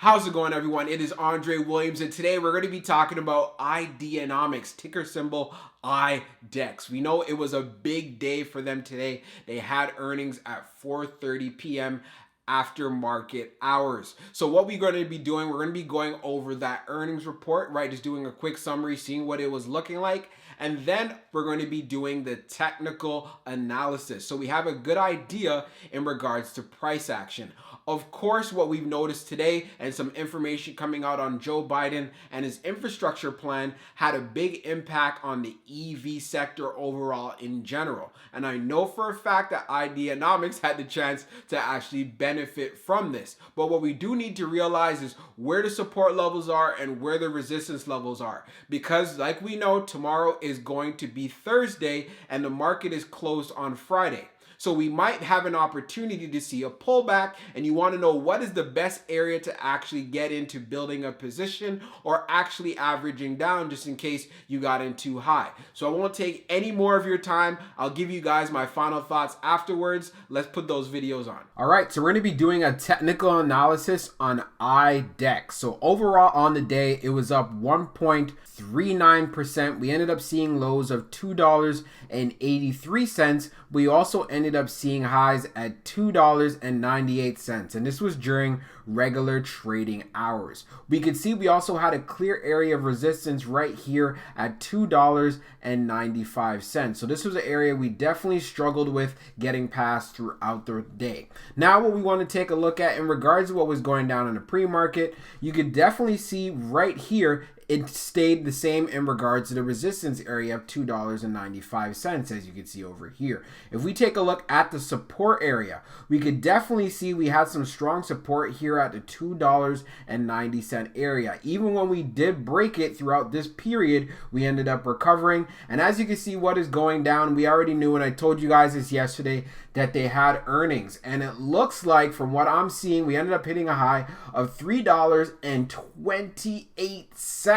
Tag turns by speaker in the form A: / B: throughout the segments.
A: How's it going, everyone? It is Andre Williams, and today we're going to be talking about Ideanomics, ticker symbol IDEX. We know it was a big day for them today. They had earnings at 4:30 p.m. after market hours. So what we're going to be doing, we're going to be going over that earnings report, right? Just doing a quick summary, seeing what it was looking like. And then we're going to be doing the technical analysis, so we have a good idea in regards to price action. Of course, what we've noticed today and some information coming out on Joe Biden and his infrastructure plan had a big impact on the EV sector overall in general. And I know for a fact that Ideanomics had the chance to actually benefit from this. But what we do need to realize is where the support levels are and where the resistance levels are. Because like we know, tomorrow is going to be Thursday and the market is closed on Friday. So we might have an opportunity to see a pullback, and you want to know what is the best area to actually get into building a position or actually averaging down just in case you got in too high. So I won't take any more of your time. I'll give you guys my final thoughts afterwards. Let's put those videos on. All right, so we're going to be doing a technical analysis on IDEX. So overall on the day, it was up 1.39%. We ended up seeing lows of $2.83. We also ended up seeing highs at $2.98, and this was during regular trading hours. We could see we also had a clear area of resistance right here at $2.95. So this was an area we definitely struggled with getting past throughout the day. Now what we want to take a look at in regards to what was going down in the pre-market, you could definitely see right here it stayed the same in regards to the resistance area of $2.95, as you can see over here. If we take a look at the support area, we could definitely see we had some strong support here at the $2.90 area. Even when we did break it throughout this period, we ended up recovering. And as you can see, what is going down, we already knew, and I told you guys this yesterday, that they had earnings. And it looks like, from what I'm seeing, we ended up hitting a high of $3.28.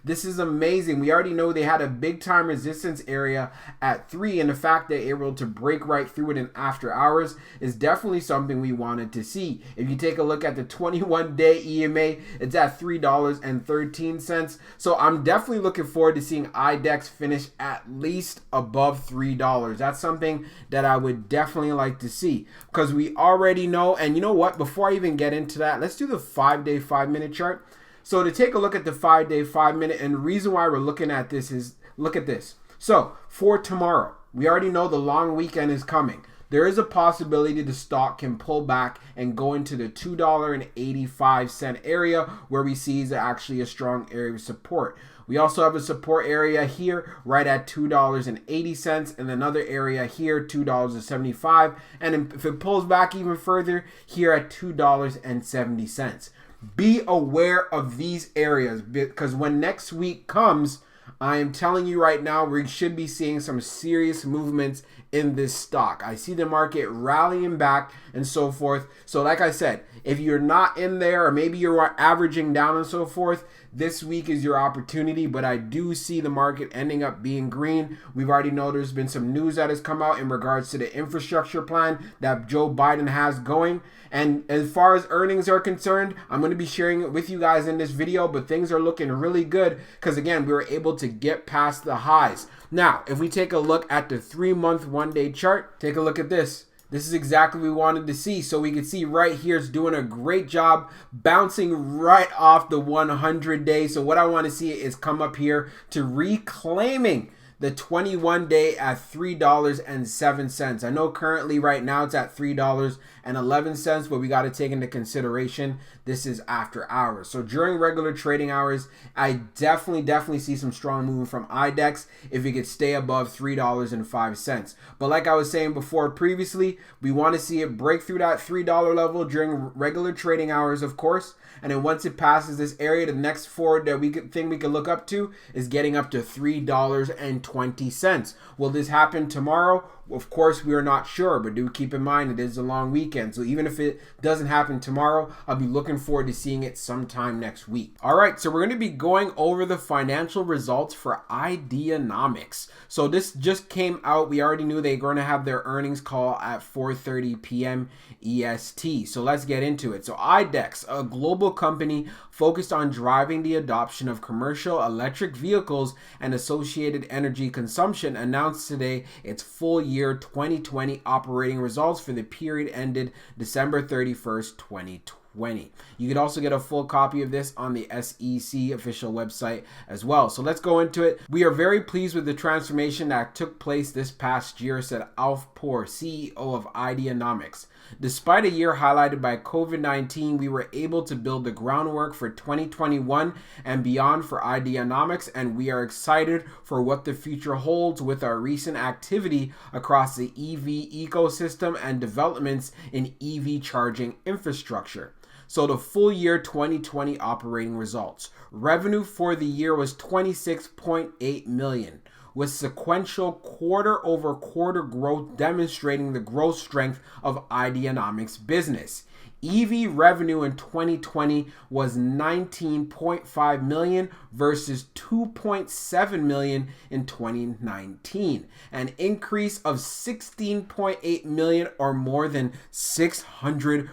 A: This is amazing. We already know they had a big time resistance area at 3, and the fact that they're able to break right through it in after hours is definitely something we wanted to see. If you take a look at the 21-day EMA, it's at $3.13. So I'm definitely looking forward to seeing IDEX finish at least above $3. That's something that I would definitely like to see, because we already know. And you know what, before I even get into that, let's do the 5-day 5-minute chart. So to take a look at the 5-day 5-minute, and the reason why we're looking at this is, look at this. So for tomorrow, we already know the long weekend is coming. There is a possibility the stock can pull back and go into the $2.85 area, where we see is actually a strong area of support. We also have a support area here right at $2.80, and another area here, $2.75. And if it pulls back even further, here at $2.70. Be aware of these areas, because when next week comes, I am telling you right now, we should be seeing some serious movements in this stock. I see the market rallying back and so forth. So like I said, if you're not in there, or maybe you're averaging down and so forth, this week is your opportunity. But I do see the market ending up being green. We've already know there's been some news that has come out in regards to the infrastructure plan that Joe Biden has going. And as far as earnings are concerned, I'm going to be sharing it with you guys in this video, but things are looking really good because, again, we were able to get past the highs. Now, if we take a look at the 3-month 1-day chart, take a look at this. This is exactly what we wanted to see. So we can see right here it's doing a great job bouncing right off the 100-day. So what I want to see is come up here to reclaiming the 21-day at $3.07. I know currently right now it's at $3.11, but we got to take into consideration this is after hours. So during regular trading hours, I definitely see some strong movement from IDEX if it could stay above $3.05. But like I was saying before previously, we want to see it break through that $3 level during regular trading hours, of course. And then once it passes this area, the next forward that we could look up to is getting up to $3.20. Will this happen tomorrow? Of course, we are not sure, but do keep in mind it is a long weekend. weekend. So even if it doesn't happen tomorrow, I'll be looking forward to seeing it sometime next week. All right, so we're going to be going over the financial results for Ideanomics. So this just came out. We already knew they're going to have their earnings call at 4:30 p.m. EST. So let's get into it. So IDEX, a global company focused on driving the adoption of commercial electric vehicles and associated energy consumption, announced today its full year 2020 operating results for the period ended December 31st, 2020. You could also get a full copy of this on the SEC official website as well. So let's go into it. We are very pleased with the transformation that took place this past year, said Alf Poor, CEO of Ideanomics. Despite a year highlighted by COVID-19, we were able to build the groundwork for 2021 and beyond for Ideanomics, and we are excited for what the future holds with our recent activity across the EV ecosystem and developments in EV charging infrastructure. So the full year 2020 operating results. Revenue for the year was $26.8 million. With sequential quarter-over-quarter growth demonstrating the growth strength of Ideanomics business. EV revenue in 2020 was $19.5 million versus $2.7 million in 2019, an increase of $16.8 million or more than 600%.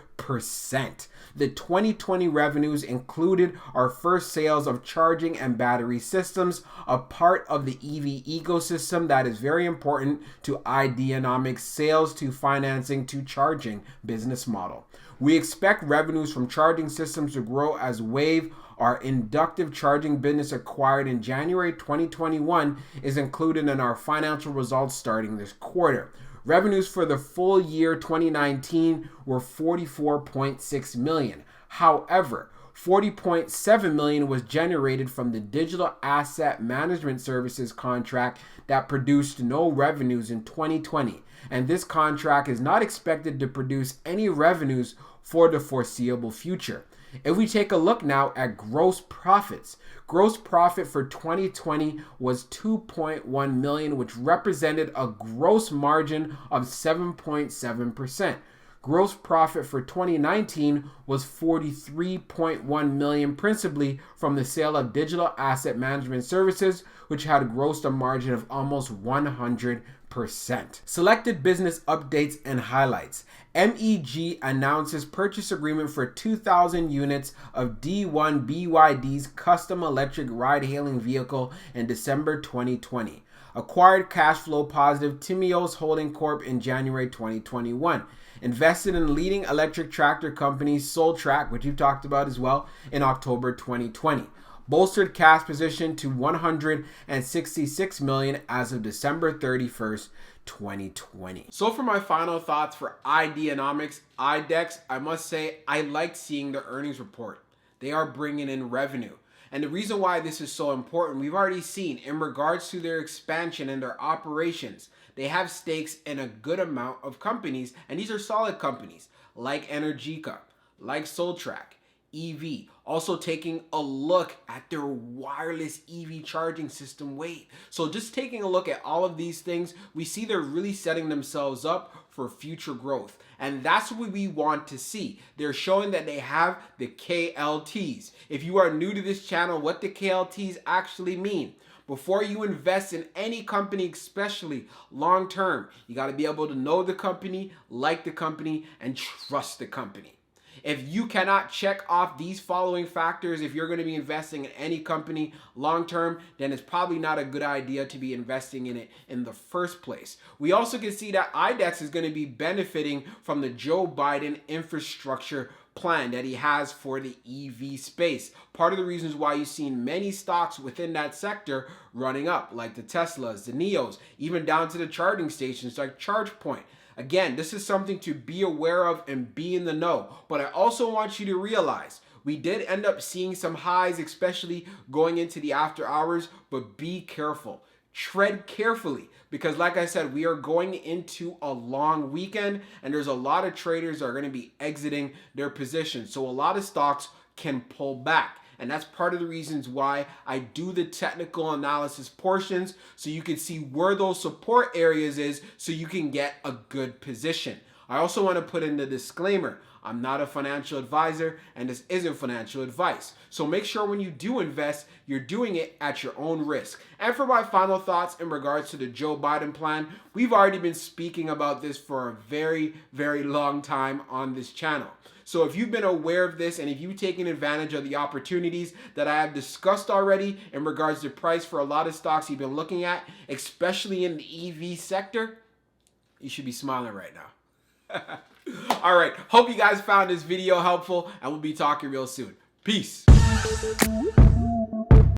A: The 2020 revenues included our first sales of charging and battery systems, a part of the EV ecosystem that is very important to Ideanomics' sales to financing to charging business model. We expect revenues from charging systems to grow as Wave, our inductive charging business acquired in January 2021, is included in our financial results starting this quarter. Revenues for the full year 2019 were $44.6 million. However, $40.7 million was generated from the digital asset management services contract that produced no revenues in 2020, and this contract is not expected to produce any revenues for the foreseeable future. If we take a look now at gross profits, gross profit for 2020 was $2.1 million, which represented a gross margin of 7.7%. Gross profit for 2019 was $43.1 million, principally from the sale of digital asset management services, which had grossed a margin of almost 100%. Selected business updates and highlights. MEG announces purchase agreement for 2,000 units of D1 BYD's custom electric ride-hailing vehicle in December 2020. Acquired cash flow positive Timios Holding Corp in January 2021. Invested in leading electric tractor company Soltrack, which you've talked about as well, in October 2020. Bolstered cash position to $166 million as of December 31st, 2020. So for my final thoughts for Ideanomics, IDEX, I must say I liked seeing the earnings report. They are bringing in revenue. And the reason why this is so important, we've already seen in regards to their expansion and their operations, they have stakes in a good amount of companies, and these are solid companies like Energica, like Soltrack, EV. Also taking a look at their wireless EV charging system Wave. So just taking a look at all of these things, we see they're really setting themselves up for future growth. And that's what we want to see. They're showing that they have the KLTs. If you are new to this channel, what the KLTs actually mean. Before you invest in any company, especially long term, you got to be able to know the company, like the company, and trust the company. If you cannot check off these following factors, if you're going to be investing in any company long term, then it's probably not a good idea to be investing in it in the first place. We also can see that IDEX is going to be benefiting from the Joe Biden infrastructure plan that he has for the EV space. Part of the reasons why you've seen many stocks within that sector running up, like the Teslas, the Neos, even down to the charging stations like ChargePoint. Again, this is something to be aware of and be in the know. But I also want you to realize we did end up seeing some highs, especially going into the after hours, but be careful. Tread carefully, because like I said, we are going into a long weekend and there's a lot of traders that are going to be exiting their positions. So a lot of stocks can pull back. And that's part of the reasons why I do the technical analysis portions, so you can see where those support areas is so you can get a good position. I also want to put in the disclaimer. I'm not a financial advisor, and this isn't financial advice. So make sure when you do invest, you're doing it at your own risk. And for my final thoughts in regards to the Joe Biden plan, we've already been speaking about this for a very, very long time on this channel. So if you've been aware of this and if you've taken advantage of the opportunities that I have discussed already in regards to price for a lot of stocks you've been looking at, especially in the EV sector, you should be smiling right now. All right, hope you guys found this video helpful, and we'll be talking real soon. Peace.